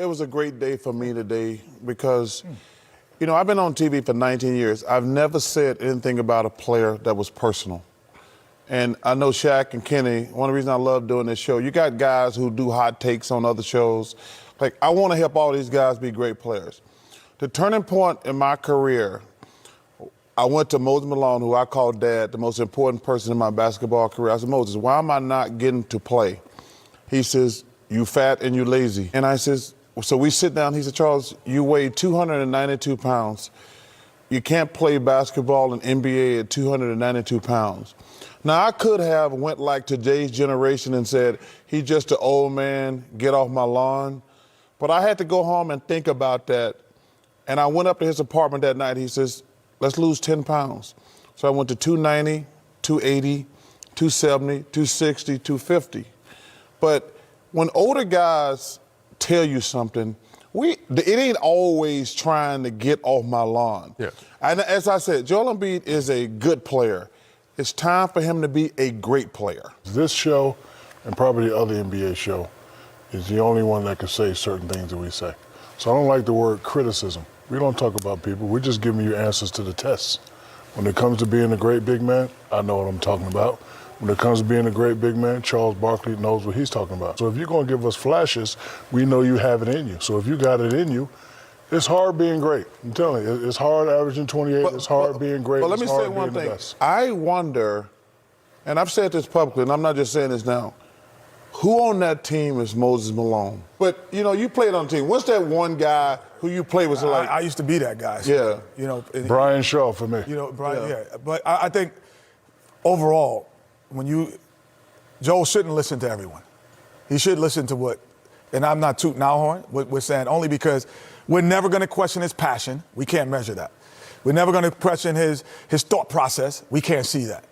It was a great day for me today because, you know, I've been on TV for 19 years. I've never said anything about a player that was personal. And I know Shaq and Kenny, one of the reasons I love doing this show, you got guys who do hot takes on other shows. Like, I want to help all these guys be great players. The turning point in my career, I went to Moses Malone, who I call Dad, the most important person in my basketball career. I said, Moses, why am I not getting to play? He says, you fat and you lazy. And I says, so we sit down. He said, Charles, you weigh 292 pounds. You can't play basketball in NBA at 292 pounds. Now, I could have went like today's generation and said, he's just an old man, get off my lawn. But I had to go home and think about that. And I went up to his apartment that night. He says, let's lose 10 pounds. So I went to 290, 280, 270, 260, 250. But when older guys tell you something, it ain't always trying to get off my lawn. Yeah. And as I said, Joel Embiid is a good player. It's time for him to be a great player. This show, and probably the other NBA show, is the only one that can say certain things that we say. So I don't like the word criticism. We don't talk about people. We're just giving you answers to the tests. When it comes to being a great big man, I know what I'm talking about. When it comes to being a great big man, Charles Barkley knows what he's talking about. So if you're going to give us flashes, we know you have it in you. So if you got it in you, it's hard being great. I'm telling you, it's hard averaging 28. It's hard being great. But let me say one thing. I wonder, and I've said this publicly, and I'm not just saying this now, who on that team is Moses Malone? But, you know, you played on the team. What's that one guy who you played with? I used to be that guy. So, yeah. You know, Brian Shaw for me. You know, Brian, yeah. But I think overall, Joel shouldn't listen to everyone. He should listen to what, and I'm not tooting our horn, what we're saying, only because we're never going to question his passion. We can't measure that. We're never going to question his thought process. We can't see that.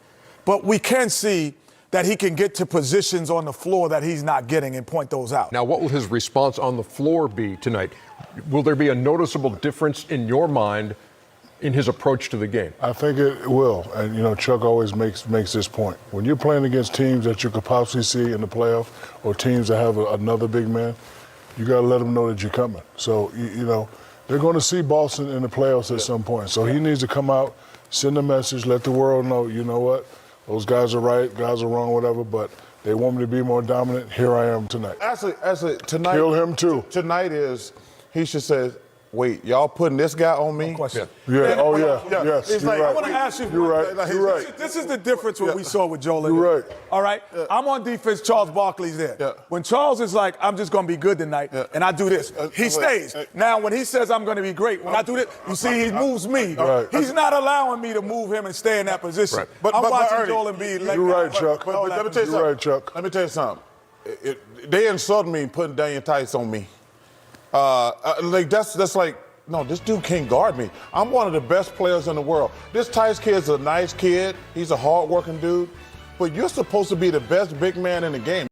But we can see that he can get to positions on the floor that he's not getting and point those out. Now, what will his response on the floor be tonight? Will there be a noticeable difference in your mind in his approach to the game? I think it will. And, you know, Chuck always makes this point. When you're playing against teams that you could possibly see in the playoff or teams that have another big man, you got to let them know that you're coming. So, you know, they're going to see Boston in the playoffs at some point. So he needs to come out, send a message, let the world know, you know what, those guys are right, guys are wrong, whatever, but they want me to be more dominant. Here I am tonight. Actually, tonight. Kill him too. Tonight he should say, wait, y'all putting this guy on me? No question. Yeah. Oh, yeah. Yes. It's You're like, right. I want to ask you. You're right. You're right. This is the difference what we saw with Joel. You're right. All right? I'm on defense. Charles Barkley's there. Yeah. When Charles is like, I'm just going to be good tonight, and I do this, he stays. Now, when he says I'm going to be great, when I do this, you see he moves me. Right. He's not allowing me to move him and stay in that position. Right. I'm watching Ernie, Joel Embiid. You're right, Chuck. But let me tell you You're right, Chuck. Let me tell you something. They insulted me putting Daniel Tice on me. Like that's like, no, this dude can't guard me. I'm one of the best players in the world. This Tice kid's a nice kid. He's a hard-working dude. But you're supposed to be the best big man in the game.